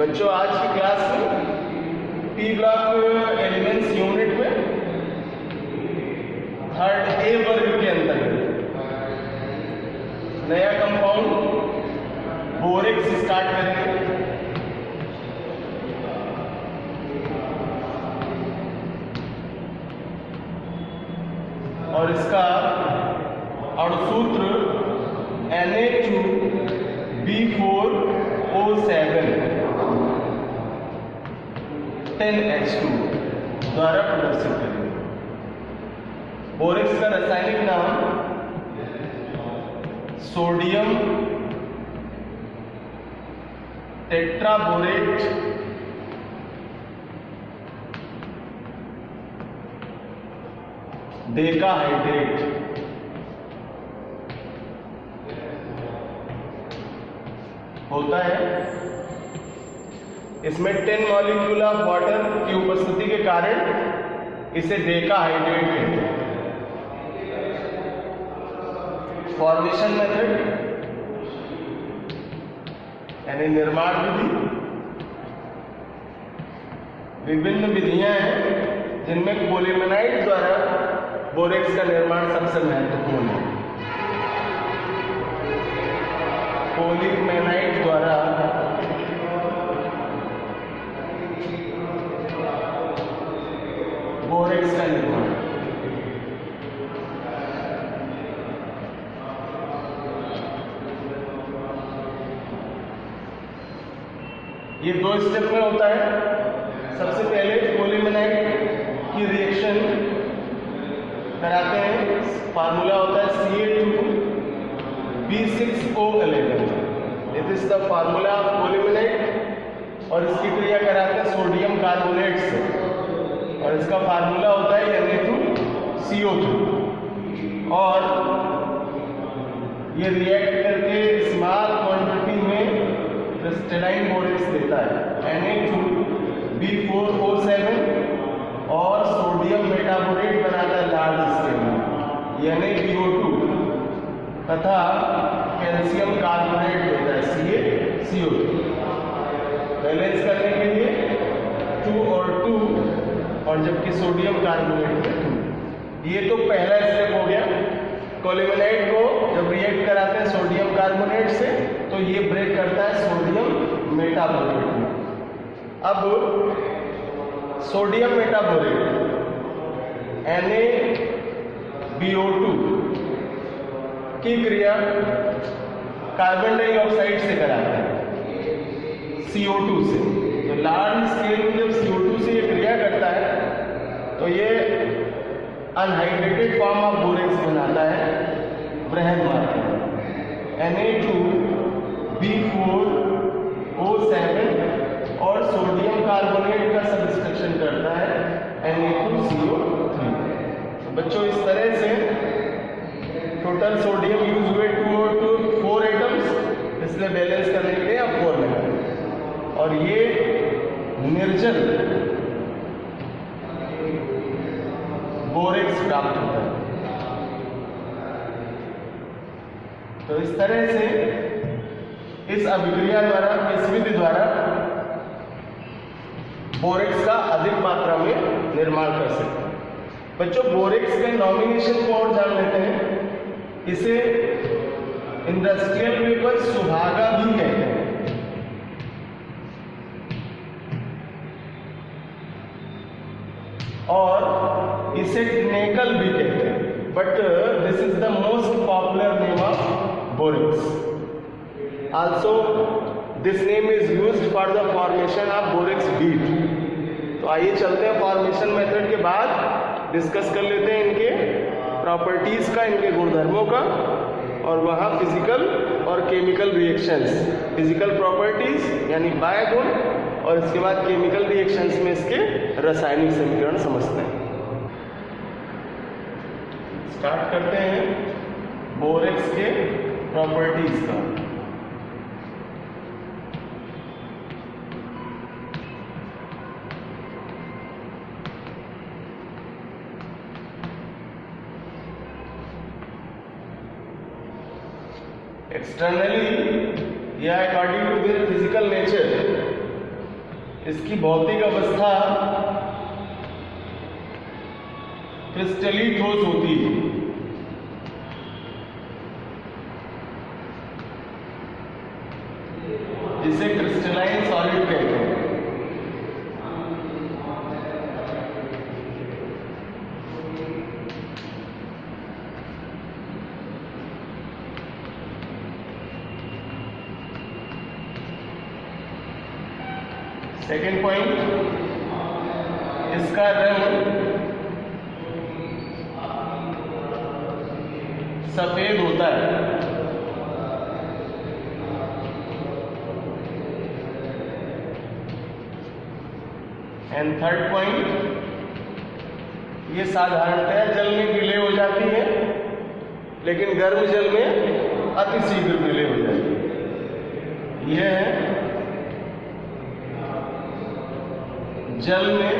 बच्चों आज की क्लास में पी ब्लॉक एलिमेंट्स यूनिट में थर्ड ए वर्ग के अंतर्गत नया कंपाउंड बोरेक्स स्टार्ट करेंगे। और इसका अणुसूत्र Na2B4O7 10H2 द्वारा प्रदर्शित करेंगे। बोरेक्स का रासायनिक नाम सोडियम टेट्राबोरेट डेकाहाइड्रेट होता है। इसमें 10 मॉलिक्यूल ऑफ वाटर की उपस्थिति के कारण इसे डेकाहाइड्रेट कहते हैं। फॉर्मेशन मेथड यानी निर्माण विधि, विभिन्न विधियां हैं जिनमें पोलीमेनाइट द्वारा बोरेक्स का निर्माण सबसे महत्वपूर्ण है। पोलीमेनाइट द्वारा बोरेक्स का निर्माण ये 2 स्टेप में होता है। सबसे पहले पोलीमेनाइट की रिएक्शन कराते हैं। फार्मूला होता है Ca2B6O11। This is the formula of colemanite. और इसकी क्रिया कराते हैं सोडियम कार्बोनेट से और इसका फार्मूला होता है Na2CO2। और ये रिएक्ट करके स्मॉल क्वांटिटी में क्रिस्टलाइन बोरेक्स देता है Na2B4O7 और सोडियम मेटाबोरेट बनाता है लार्ज स्केल में NaBO2 तथा कैल्शियम कार्बोनेट देता है CaCO2। बैलेंस करने के लिए 2 और 2 और जबकि सोडियम कार्बोनेट में 2। ये तो पहला स्टेप हो गया। पोलीमेनाइट को जब रिएक्ट कराते हैं सोडियम कार्बोनेट से तो ये ब्रेक करता है सोडियम मेटाबोरेट में। अब सोडियम मेटाबोरेट NaBO2 की क्रिया कार्बन डाइऑक्साइड से कराता है CO2 से। तो लार्ज स्केल में जब CO2 से ये क्रिया करता है तो ये अनहाइड्रेटेड फॉर्म ऑफ बोरेक्स बनाता है बृहद मात्रा में Na2B4O7 और सोडियम कार्बोनेट का सब्स्टिट्यूशन करता है Na2CO3। बच्चों इस तरह से टोटल सोडियम यूज हुए 2 और 2 4 एटम्स, इसलिए बैलेंस करने के लिए आप 4 लगाएं। और ये निर्जल बोरेक्स प्राप्त होता है। तो इस तरह से इस अभिक्रिया द्वारा, इस विधि द्वारा बोरेक्स का अधिक मात्रा में निर्माण कर सकते हैं। बच्चों बोरेक्स के नॉमिनेशन को और जान लेते हैं। इसे इंडस्ट्रियल पेपर सुभागा भी कहते हैं और इसे टिनेकल भी कहते हैं। But this is the most popular name of borax. Also this name is used for the formation of borax bead. तो आइए चलते हैं फॉर्मेशन मेथड के बाद डिस्कस कर लेते हैं इनके प्रॉपर्टीज का, इनके गुणधर्मों का, और वहाँ फिजिकल और केमिकल रिएक्शंस, फिजिकल प्रॉपर्टीज यानी बाह्य गुण और इसके बाद केमिकल रिएक्शंस में इसके रासायनिक समीकरण समझते हैं। स्टार्ट करते हैं बोरेक्स के प्रॉपर्टीज का। Externally, yeah, according to their physical nature, इसकी भौतिक अवस्था क्रिस्टली ठोस होती है। इसे क्रिस्टलाइन सॉलिड कहते हैं। सेकेंड पॉइंट, इसका रंग सफेद होता है। एंड थर्ड पॉइंट, ये साधारणतः जल में विलय हो जाती है, लेकिन गर्म जल में अतिशीघ्र विलय हो जाती है। यह है जल में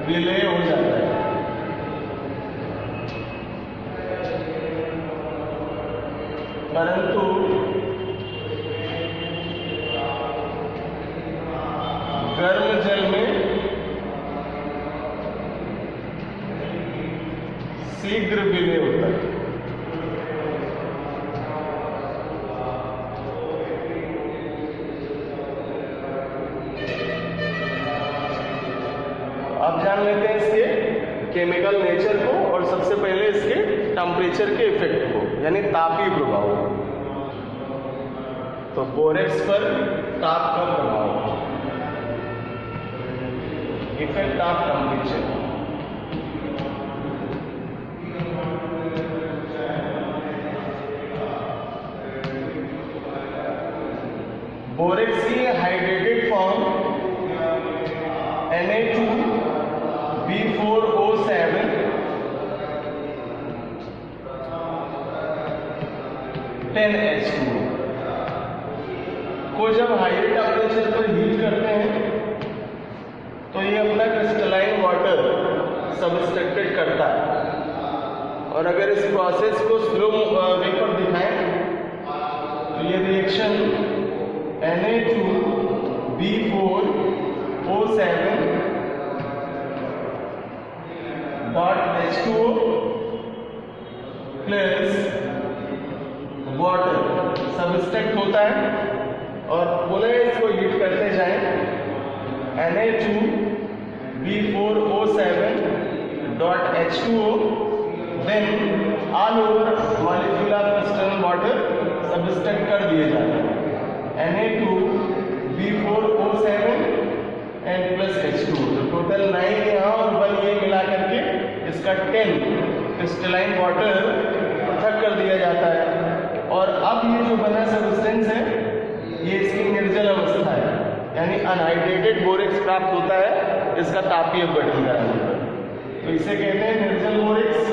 विलय हो जाता है। परंतु गर्म जल में शीघ्र विलय होता है। अब जान लेते हैं इसके केमिकल नेचर को और सबसे पहले इसके टेम्परेचर के इफेक्ट को, यानी तापीय प्रभाव। तो बोरेक्स पर ताप का प्रभाव, इफेक्ट ऑफ टेम्परेचर। बोरेक्स की हाइड्रेटेड फॉर्म Na2B4O7 10H2 को जब हाई टेम्परेचर पर हीट करते हैं तो ये अपना क्रिस्टलाइन वाटर सबस्ट्रक्टेड करता है। और अगर इस प्रोसेस को स्लो वे पर दिखाएं तो ये रिएक्शन Na2B4O7.H2O प्लस वाटर सबस्ट्रक्ट होता है और पुनः इसको हीट करते जाएं। Na2B4O7.H2O then all over molecular crystalline water सबस्ट्रक्ट कर दिए जाते हैं। Na2B4O7 एंड प्लस H2O, तो टोटल 9 यहाँ और 1 ये मिला करके इसका 10 क्रिस्टलाइन वाटर पृथक कर दिया जाता है। और अब ये जो बना सब्सटेंस है ये इसकी निर्जल अवस्था है, यानी अनहाइड्रेटेड बोरेक्स प्राप्त होता है इसका तापीय अपघटन कराने पर। तो इसे कहते हैं निर्जल बोरेक्स।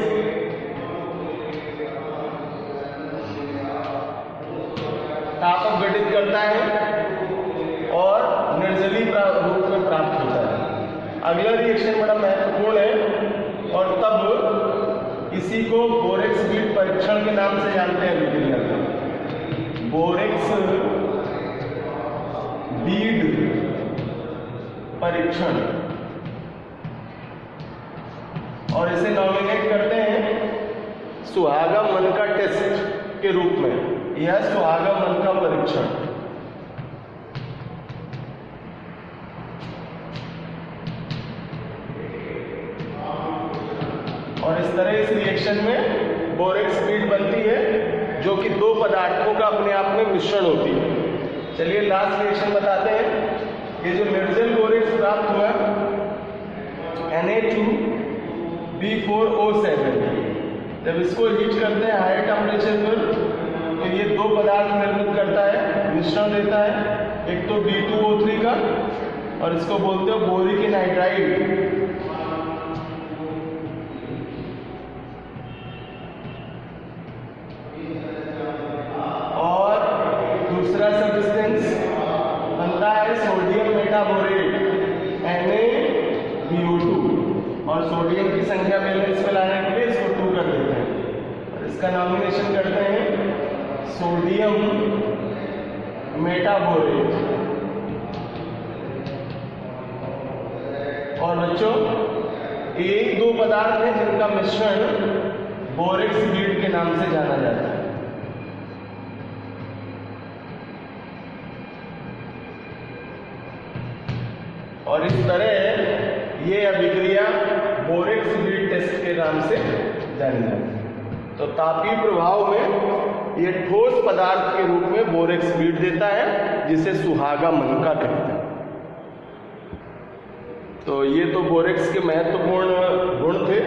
ताप अपघटित करता है और निर्जलीय रूप में प्राप्त होता है। अगला रिएक्शन बड़ा महत्वपूर्ण है और तब इसी को बोरेक्स बीड परीक्षण के नाम से जानते हैं विज्ञान में। बोरेक्स बीड परीक्षण, और इसे नॉमिनेट करते हैं सुहागा मन का टेस्ट के रूप में। यह सुहागा मन का परीक्षण। और इस तरह इस रिएक्शन में बोरेक्स बीड बनती है जो कि दो पदार्थों का अपने आप में मिश्रण होती है। चलिए लास्ट रिएक्शन बताते हैं। ये जो निर्जल बोरेक्स प्राप्त हुआ Na2B4O7, जब इसको हीट करते हैं हाई टेम्परेचर पर तो ये दो पदार्थ निर्मित करता है, मिश्रण देता है। एक तो B2O3 का और इसको बोलते हो बोरिक एनाइड्राइड। और दूसरा सब्सटेंस बनता है सोडियम मेटाबोरेट NaBO2, और सोडियम की संख्या बैलेंस पे लाने के लिए इसको 2 कर देते हैं और इसका नॉमिनेशन करते हैं सोडियम मेटाबोरेट। और बच्चों ये दो पदार्थ हैं जिनका मिश्रण बोरेक्स बीड के नाम से जाना जाता है। और इस तरह ये अभिक्रिया बोरेक्स बीड टेस्ट के नाम से जानी जाती है। तो तापीय प्रभाव में ये ठोस पदार्थ के रूप में बोरेक्स बीड देता है, जिसे सुहागा मनका कहते हैं। तो ये तो बोरेक्स के महत्वपूर्ण गुण थे,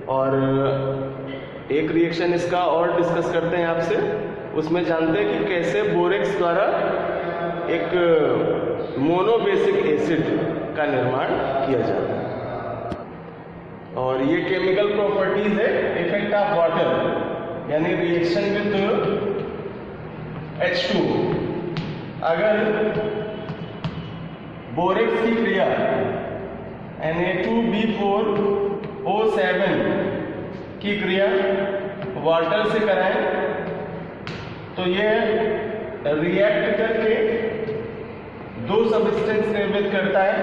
और एक रिएक्शन इसका और डिस्कस करते हैं आपसे। उसमें जानते हैं कि कैसे बोरेक्स द्वारा एक मोनोबेसिक एसिड का निर्माण किया जाता है। और ये केमिकल प्रॉपर्टीज है इफेक्ट ऑफ वाटर, यानी रिएक्शन विद H2। अगर बोरेक्स की क्रिया Na2B4O7 की क्रिया वाटर से कराएं तो यह रिएक्ट करके दो सब्सटेंस निर्मित करता है,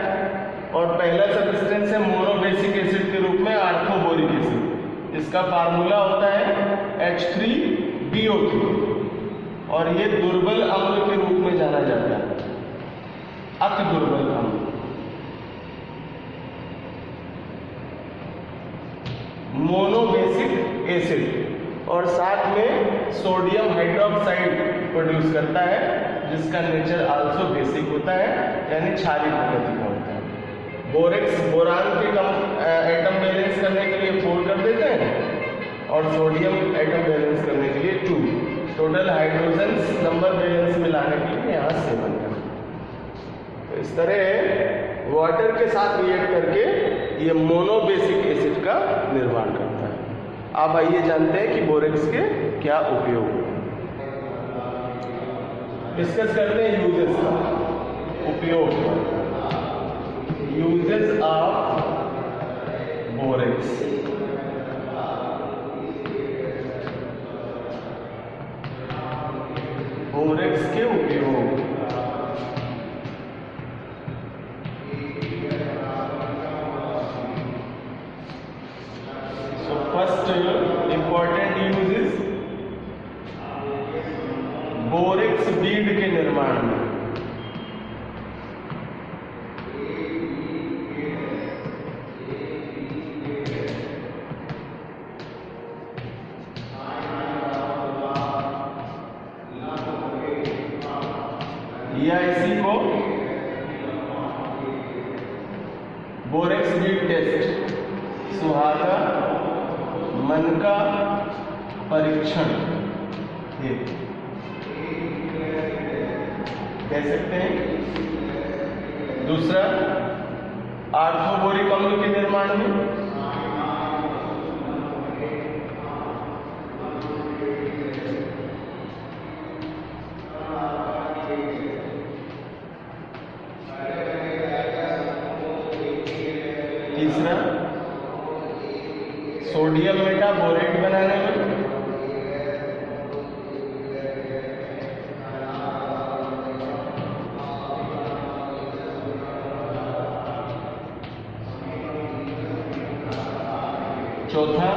और पहला सब्सटेंस है मोनोबेसिक एसिड के रूप में आर्थोबोरिक एसिड, जिसका फार्मूला होता है H3BO3, और ये दुर्बल अम्ल के रूप में जाना जाता है, अति दुर्बल अम्ल। मोनोबेसिक एसिड, और साथ में सोडियम हाइड्रोक्साइड प्रोड्यूस करता है, जिसका नेचर आल्सो बेसिक होता है, यानी क्षारीय प्रकृति का होता है। बोरेक्स बोरान के एटम बैलेंस करने के लिए 4 कर देते हैं, और सोडियम एटम बैलेंस करने के लिए 2। टोटल हाइड्रोजन्स नंबर बैलेंस में लाने के लिए यहाँ 7 करते हैं। तो इस तरह वाटर के साथ रिएक्ट करके ये मोनोबेसिक एसिड का निर्माण करता है। अब आइए जानते हैं कि बोरेक्स के क्या उपयोग हैं। डिस्कस करते हैं यूजेस का, उपयोग। Uses of borax. बोरेक्स के उपयोग। First important use is borax bead के निर्माण में। या इसी को बोरेक्स बीड टेस्ट, सुहागा मनका परीक्षण ये कह सकते हैं। दूसरा आर्थोबोरिक अम्ल के निर्माण में। तीसरा सोडियम मेटाबोरेट बनाने में। चौथा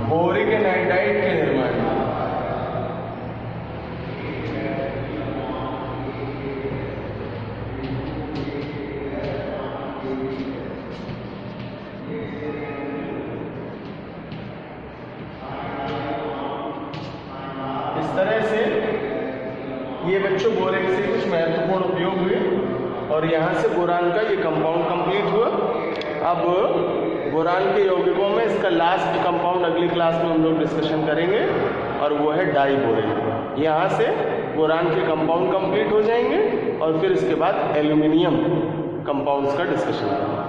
बोरिक एनाइड्राइड के निर्माण में। इस तरह से ये बच्चों बोरेक्स से कुछ महत्वपूर्ण उपयोग हुए, और यहाँ से बोरान का ये कंपाउंड कंप्लीट हुआ। अब बोरान के यौगिकों में इसका लास्ट कंपाउंड अगली क्लास में हम लोग डिस्कशन करेंगे, और वो है डाईबोरेन। यहाँ से बोरान के कंपाउंड कंप्लीट हो जाएंगे, और फिर इसके बाद एल्यूमिनियम कंपाउंड्स का डिस्कशन करेंगे।